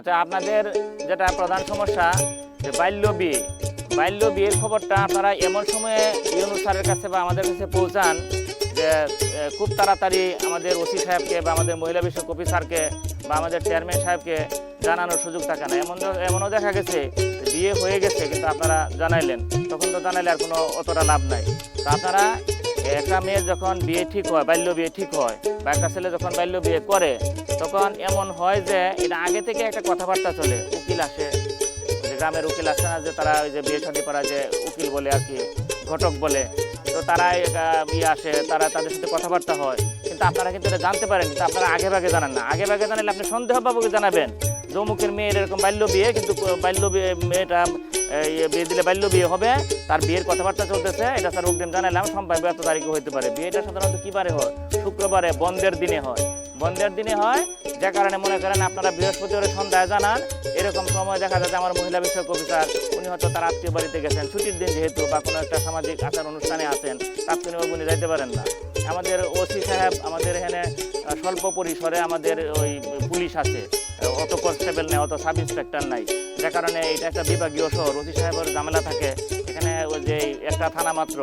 আচ্ছা, আপনাদের যেটা প্রধান সমস্যা যে বাল্য বিয়ের খবরটা আপনারা এমন সময়ে ইউনূস স্যারের কাছে বা আমাদের কাছে পৌঁছান যে খুব তাড়াতাড়ি আমাদের ওসি সাহেবকে বা আমাদের মহিলা বিষয়ক অফিসারকে বা আমাদের চেয়ারম্যান সাহেবকে জানানোর সুযোগ থাকে না। এমনও দেখা গেছে বিয়ে হয়ে গেছে কিন্তু আপনারা জানাইলেন, তখন তো জানাইলে আর কোনো অতটা লাভ নাই। তো আপনারা একটা মেয়ের যখন বিয়ে ঠিক হয়, বাল্য বিয়ে ঠিক হয়, বা একটা ছেলে যখন বাল্য বিয়ে করে, তখন এমন হয় যে এটা আগে থেকে একটা কথাবার্তা চলে। উকিল আসে, যে গ্রামের উকিল আসে না, যে তারা ওই যে বিয়ে শাদী করা যে উকিল বলে আর কি, ঘটক বলে, তো তারা ইয়ে আসে, তারা তাদের সাথে কথাবার্তা হয়। কিন্তু আপনারা কিন্তু এটা জানতে পারেন, কিন্তু আপনারা আগে ভাগে জানান না। আগে ভাগে জানালে আপনি সন্দেহবাবুকে জানাবেন যে অমুকের মেয়ের এরকম বাল্য বিয়ে, কিন্তু বাল্য বিয়ে মেয়েটা বিয়ে দিলে বাল্য বিয়ে হবে, তার বিয়ের কথাবার্তা চলতেছে, এটা স্যার অগ্রিম জানালাম, সম্ভাব্য এত তারিখে হইতে পারে। বিয়েটা সাধারণত কিবারে হয়? শুক্রবারে, বন্ধের দিনে হয়। বন্ধের দিনে হয়, যে কারণে মনে করেন আপনারা বৃহস্পতিবারে সন্ধ্যায় জানান, এরকম সময় দেখা যায় যে আমার মহিলা বিষয়ক অফিসার উনি হয়তো তার আত্মীয় বাড়িতে গেছেন, ছুটির দিন যেহেতু, বা কোনো একটা সামাজিক আচার অনুষ্ঠানে আছেন, তাৎক্ষণিকভাবে উনি যাইতে পারেন না। আমাদের ওসি সাহেব, আমাদের এখানে স্বল্প পরিসরে আমাদের ওই পুলিশ আছে, অত কনস্টেবল নেই, অত সাব ইন্সপেক্টর নাই, যে কারণে এটা একটা বিভাগীয় শহর, ওসি সাহেবের ঝামেলা থাকে এখানে, ওই যে একটা থানা মাত্র,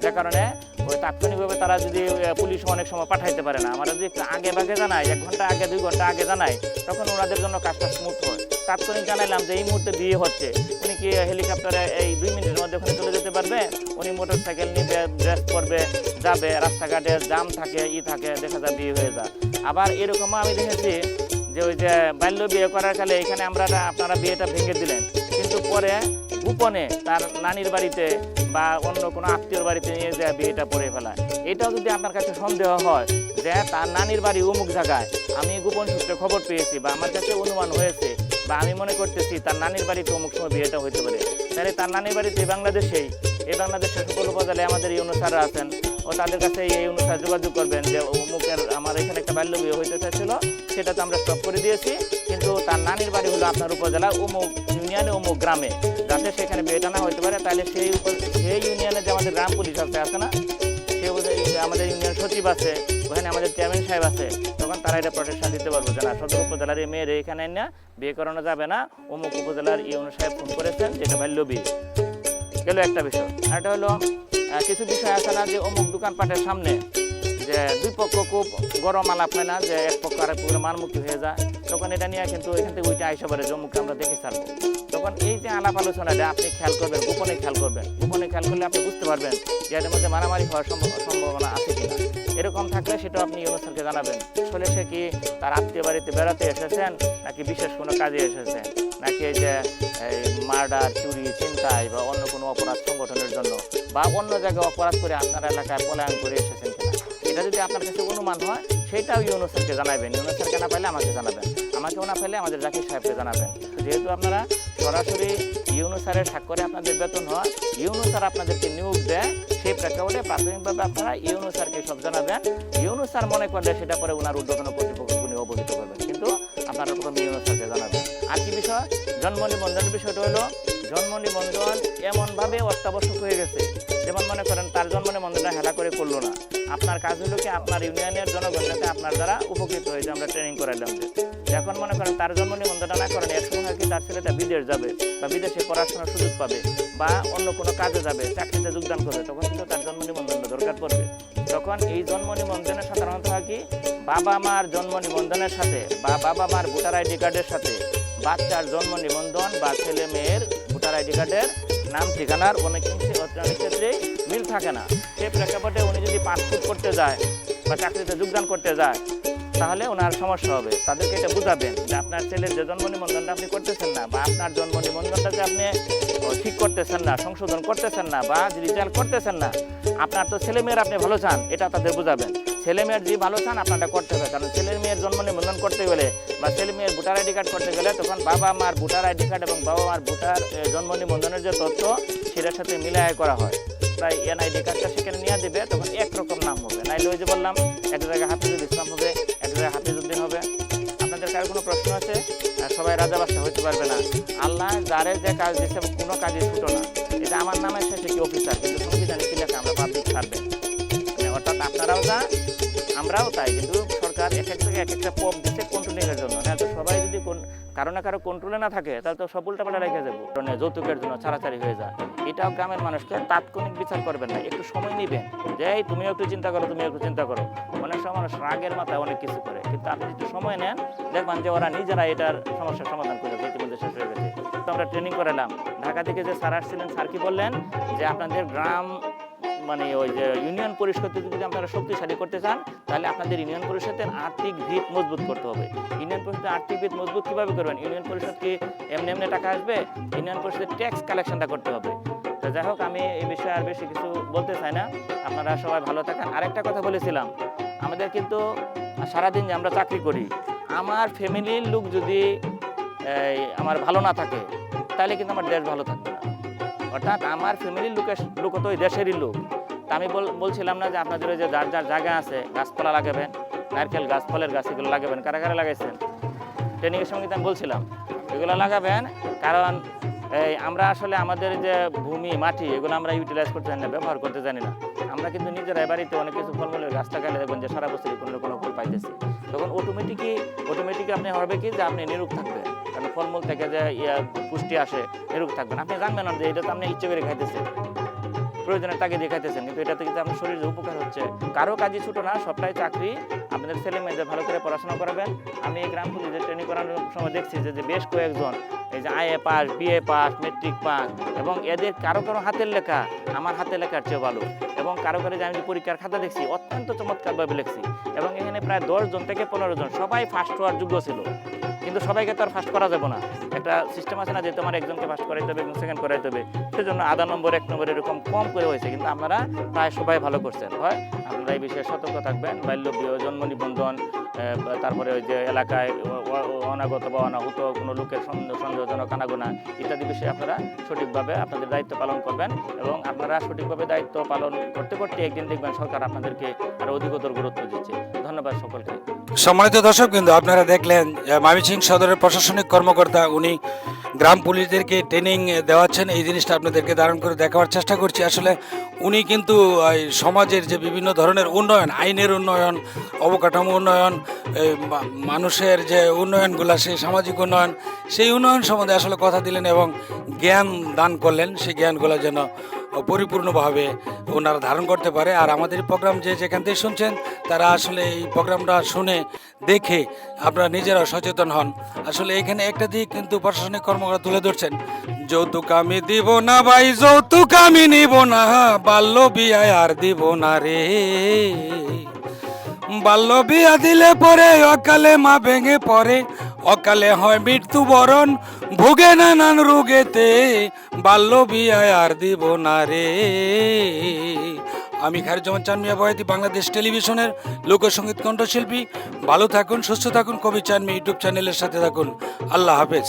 যে কারণে ওই তাৎক্ষণিকভাবে তারা যদি পুলিশ অনেক সময় পাঠাইতে পারে না। আমরা যদি একটু আগে ভাগে জানাই, 1 ঘন্টা আগে 2 ঘন্টা আগে জানাই, তখন ওনাদের জন্য কাজটা স্মুথ হয়। তাৎক্ষণিক জানাইলাম যে এই মুহূর্তে বিয়ে হচ্ছে, উনি কি হেলিকপ্টারে এই 2 মিনিটের মধ্যে ওখানে চলে যেতে পারবে? উনি মোটর সাইকেল নিবে, ড্রেস করবে, যাবে, রাস্তাঘাটে জাম থাকে, থাকে, দেখা যায় বিয়ে হয়ে যায়। আবার এরকমও আমি দেখেছি যে ওই যে বাল্য বিয়ে করার কালে এখানে আপনারা বিয়েটা ভেঙে দিলেন, কিন্তু পরে গোপনে তার নানির বাড়িতে বা অন্য কোনো আত্মীয়র বাড়িতে নিয়ে যায় বিয়েটা পড়ে ফেলায়। এটাও যদি আপনার কাছে সন্দেহ হয় যে তার নানির বাড়ি অমুক জায়গায়, আমি গোপন সূত্রে খবর পেয়েছি বা আমার কাছে অনুমান হয়েছে বা আমি মনে করতেছি তার নানির বাড়িতে অমুক সময় বিয়েটা হইতে পারে, তাহলে তার নানির বাড়িতে এই বাংলাদেশের সকল উপজেলায় আমাদের এই অনুসাররা আছেন, ও তাদের কাছে এই অনুসার যোগাযোগ করবেন যে অমুকের আমার এখানে একটা বাল্য বিয়ে হইতে চাইছিল, সেটা তো আমরা স্টপ করে দিয়েছি, কিন্তু তার নানির বাড়ি হলো আপনার উপজেলা অমুক ইউনিয়নে অমুক গ্রামে, যাতে সেখানে বিয়েটা না হইতে পারে। তাহলে সেই ইউনিয়নে যে আমাদের গ্রাম পুলিশ আছে না, সে আমাদের ইউনিয়ন সচিব আছে, ওখানে আমাদের চেয়ারম্যান সাহেব আছে, তখন তারা এটা প্রোটেকশন দিতে পারবো যে না, সদর উপজেলার এই মেয়ের এখানে না বিয়ে করানো যাবে না, অমুক উপজেলার ইউনো সাহেব ফোন করেছেন, যেটা বাল্য বিয়ে গেল একটা বিষয়। আর এটা হলো কিছু বিষয় আছে না, যে অমুক দোকানপাটের সামনে যে দুই পক্ষ খুব গরম আলাপ হয় না, যে এক পক্ষ আরেক পক্ষের মানমুখী হয়ে যায়, তখন এটা নিয়ে কিন্তু এখান থেকে ওইটা আইসা পারে জম্মুকে আমরা দেখে ছাড়বো। তখন এই যে আলাপ আলোচনাটা আপনি খেয়াল করবেন, গোপনে খেয়াল করবেন, গোপনে খেয়াল করলে আপনি বুঝতে পারবেন যে এর মধ্যে মারামারি হওয়ার সম্ভাবনা আছে কিনা। এরকম থাকলে সেটাও আপনি ইউনুসকে জানাবেন। আসলে সে কি তার আত্মীয় বাড়িতে বেড়াতে এসেছেন, নাকি বিশেষ কোনো কাজে এসেছেন, নাকি এই যে মার্ডার, চুরি, ছিনতাই বা অন্য কোনো অপরাধ সংগঠনের জন্য বা অন্য জায়গায় অপরাধ করে আপনার এলাকায় পলায়ন করে এসেছেন কিনা, এটা যদি আপনার কাছে অনুমান হয় সেটাও ইউনুস স্যারকে জানাবেন। ইউনুস স্যারকে না পাইলে আমাকে জানাবেন, আমাকেও না পাইলে আমাদের জাকির সাহেবকে জানাবেন। যেহেতু আপনারা সরাসরি ইউনুস স্যারের স্বাক্ষরে আপনাদের বেতন হয়, ইউনুস স্যার আপনাদেরকে নিয়োগ দেয়, সেই প্রেক্ষাপটে প্রাথমিকভাবে আপনারা ইউনুস স্যারকে সব জানাবেন। ইউনুস স্যার মনে করলে সেটা পরে ওনার ঊর্ধ্বতন কর্তৃপক্ষকে উনি অবহিত করবেন, কিন্তু আপনারা প্রথমে ইউনুস স্যারকে জানাবেন। আর কি বিষয়? জন্ম নিবন্ধনের বিষয়টা হলো, জন্ম নিবন্ধন এমনভাবে অত্যাবশ্যক হয়ে গেছে, যেমন মনে করেন তার জন্ম নিবন্ধনটা হেলা করে করলো না, আপনার কাজ হলো কি আপনার ইউনিয়নের জনগণ যাতে আপনার দ্বারা উপকৃত হয়েছে, আমরা ট্রেনিং করাইলাম যে এখন মনে করেন তার জন্ম নিবন্ধনটা না করেন, এক সময় কি তার ছেলেটা বিদেশ যাবে বা বিদেশে পড়াশোনার সুযোগ পাবে বা অন্য কোনো কাজে যাবে, চাকরিতে যোগদান করবে, তখন কিন্তু তার জন্ম নিবন্ধনটা দরকার পড়বে। তখন এই জন্ম নিবন্ধনের সাধারণত হয় কি, বাবা মার জন্ম নিবন্ধনের সাথে বা বাবা মার ভোটার আইডি কার্ডের সাথে বাচ্চার জন্ম নিবন্ধন বা ছেলে মেয়ের ভোটার আইডি কার্ডের নাম ঠিকানার অনেক ক্ষেত্রেই মিল থাকে না। সেই প্রেক্ষাপটে উনি যদি পাসপোর্ট করতে যায় বা চাকরিতে যোগদান করতে যায়, তাহলে ওনার সমস্যা হবে। তাদেরকে এটা বুঝাবেন যে আপনার ছেলের যে জন্ম নিবন্ধনটা আপনি করতেছেন না, বা আপনার জন্ম নিবন্ধনটা যে আপনি ঠিক করতেছেন না, সংশোধন করতেছেন না বা রিজাল্ট করতেছেন না, আপনার তো ছেলে মেয়ের আপনি ভালো চান, এটা তাদের বুঝাবেন। ছেলে মেয়ের যে ভালো চান আপনারটা করতে হবে, কারণ ছেলে মেয়ের জন্ম নিবন্ধন করতে গেলে বা ছেলে মেয়ের ভোটার আইডি কার্ড করতে গেলে তখন বাবা মার ভোটার আইডি কার্ড এবং বাবা মার ভোটার জন্ম নিবন্ধনের যে তথ্য সেটার সাথে মিলায় করা হয়। তাই এনআইডি কার্ডটা সেখানে নিয়ে দেবে, তখন একরকম নাম হবে, নাইলে ওই যে বললাম এক জায়গায় হাফিজুল ইসলাম হবে, এক জায়গায় হাফিজউদ্দিন হবে। আপনাদের কার কোনো প্রশ্ন আছে? সবাই রাজা বাদশা হইতে পারবে না। আল্লাহ যারে যে কাজ দিচ্ছে কোনো কাজই ছুটো না। এটা আমার নামের শেষে কি অফিসার, কিন্তু সংবিধানে কি লেখা আমরা পাবলিক সার্ভেন্ট, অর্থাৎ আপনারাও যা আমরাও তাই, কিন্তু সরকার এক এক জায়গায় এক একটা পপ দিচ্ছে কন্ট্রোলিংয়ের জন্য। না তো সবাই যদি কারো না কারো কন্ট্রোলে না থাকে তাহলে তো সব উল্টাপাল্টা রেখে যাবো, যৌতুকের জন্য ছাড়াছাড়ি হয়ে যায়। এটাও গ্রামের মানুষকে তাৎক্ষণিক বিচার করবেন না, একটু সময় নেবেন যে এই তুমিও একটু চিন্তা করো, তুমিও একটু চিন্তা করো। অনেক সময় মানুষ রাগের মাথায় অনেক কিছু করে, কিন্তু আপনি একটু সময় নেন, দেখবেন যে ওরা নিজেরা এটার সমস্যার সমাধান করে ইতিমধ্যে শেষ হয়ে গেছে। তো আমরা ট্রেনিং করালাম, ঢাকা থেকে যে স্যার আসছিলেন, স্যার কি বললেন যে আপনাদের গ্রাম মানে ওই যে ইউনিয়ন পরিষদকে যদি আপনারা শক্তিশালী করতে চান তাহলে আপনাদের ইউনিয়ন পরিষদের আর্থিক ভিত মজবুত করতে হবে। ইউনিয়ন পরিষদের আর্থিক ভিত মজবুত কীভাবে করবেন? ইউনিয়ন পরিষদ কি এমনি এমনি টাকা আসবে? ইউনিয়ন পরিষদের ট্যাক্স কালেকশনটা করতে হবে। তো যাই হোক, আমি এই বিষয়ে আর বেশি কিছু বলতে চাই না, আপনারা সবাই ভালো থাকেন। আরেকটা কথা বলেছিলাম, আমাদের কিন্তু সারাদিন যে আমরা চাকরি করি, আমার ফ্যামিলির লোক যদি আমার ভালো না থাকে তাহলে কিন্তু আমার দেশ ভালো থাকবে না। অর্থাৎ আমার ফ্যামিলির লোক তো ওই দেশেরই লোক। তা আমি বলছিলাম না যে আপনাদের ওই যে যার যার জায়গা আছে গাছপালা লাগাবেন, নারকেল গাছ, ফলের গাছ, এগুলো লাগাবেন। কারা কারা লাগাইছেন? ট্রেনিংয়ের সঙ্গে আমি বলছিলাম এগুলো লাগাবেন, কারণ আমরা আসলে আমাদের যে ভূমি মাটি এগুলো আমরা ইউটিলাইজ করতে জানি না, ব্যবহার করতে জানি না। আমরা কিন্তু নিজেরাই বাড়িতে অনেক কিছু ফলমূলের গাছ লাগালে দেখবেন যে সারা বছরই কোনো না কোনো ফল পাইতেছি। তখন অটোমেটিকই আপনি হবে কি যে আপনি নিরোগ থাকবেন, কারণ ফলমূল থেকে যে পুষ্টি আসে, নিরোগ থাকবেন। আপনি জানবেন না যে এটা তো আপনি ইচ্ছে করে খাইতেছেন, প্রয়োজনের তাকে দিয়ে খাইতেছেন, কিন্তু এটাতে কিন্তু আপনার শরীরের উপকার হচ্ছে। কারো কাজই ছোটো না, সবটাই চাকরি। আপনাদের ছেলে মেয়েদের ভালো করে পড়াশোনা করাবেন। আমি এই গ্রাম পুলিশের ট্রেনিং করানোর সময় দেখছি যে বেশ কয়েকজন এই যে IA pass, BA pass, matric pass, এবং এদের কারো কারো হাতের লেখা আমার হাতের লেখার চেয়ে ভালো, এবং কারো কারো যে আমি পরীক্ষার খাতা দেখছি অত্যন্ত চমৎকারভাবে লিখছি, এবং এখানে প্রায় 10 জন থেকে 15 জন সবাই ফার্স্ট হওয়ার যোগ্য ছিল। কিন্তু সবাইকে তো আর ফার্স্ট করা যাবে না, একটা সিস্টেম আছে না যে তোমার একজনকে ফার্স্ট করাইতে হবে এবং সেকেন্ড করাইতে হবে, সেজন্য আধা নম্বর 1 নম্বর এরকম কম করে হয়েছে। কিন্তু আপনারা প্রায় সবাই ভালো করছেন। হয় আপনারা এই বিষয়ে সতর্ক থাকবেন। বাল্য বিবাহ, জন্ম নিবন্ধন, তারপরে ওই যে এলাকায় অনাগত বা অনাহুত কোনো লোকের সন্দেহজনক আনাগোনা ইত্যাদি বিষয়ে আপনারা সঠিকভাবে আপনাদের দায়িত্ব পালন করবেন, এবং আপনারা সঠিকভাবে দায়িত্ব পালন করতে করতে একদিন দেখবেন সরকার আপনাদেরকে আরও অধিকতর গুরুত্ব দিচ্ছে। ধন্যবাদ সকলকে। সম্মানিত দর্শক, কিন্তু আপনারা দেখলেন ময়মনসিংহ সদরের প্রশাসনিক কর্মকর্তা, উনি গ্রাম পুলিশদেরকে ট্রেনিং দেওয়াচ্ছেন। এই জিনিসটা আপনাদেরকে ধারণ করে দেখাবার চেষ্টা করছি। আসলে উনি কিন্তু সমাজের যে বিভিন্ন ধরনের উন্নয়ন, আইনের উন্নয়ন, অবকাঠামো উন্নয়ন, মানুষের যে উন্নয়নগুলো, সেই সামাজিক উন্নয়ন, সেই উন্নয়ন সম্বন্ধে আসলে কথা দিলেন এবং জ্ঞান দান করলেন। সেই জ্ঞানগুলো যেন পরিপূর্ণভাবে ওনারা ধারণ করতে পারে। আর আমাদের প্রোগ্রাম যে যেখান থেকে শুনছেন তারা আসলে এই প্রোগ্রামটা শুনে দেখে আপনারা নিজেরাও সচেতন হন। আসলে এখানে একটা দিক কিন্তু প্রশাসনিক কর্মকর্তা তুলে ধরছেন, যৌতুক আমি দিব না ভাই, যৌতুক আমি নিব না, বাল্য বিয়ায় আর দিব না রে, বাল্য বিয়া দিলে পরে অকালে মা ভেঙে পড়ে, অকালে হয় মৃত্যুবরণ, ভোগে নানান রোগেতে, বাল্য বিয়ায় আর দিব না রে। আমি খায়রুজ্জামান চান মিয়া বয়াতি, বাংলাদেশ টেলিভিশনের লোকসঙ্গীত কণ্ঠশিল্পী। ভালো থাকুন, সুস্থ থাকুন, কবি চান মিয়া ইউটিউব চ্যানেলের সাথে থাকুন। আল্লাহ হাফেজ।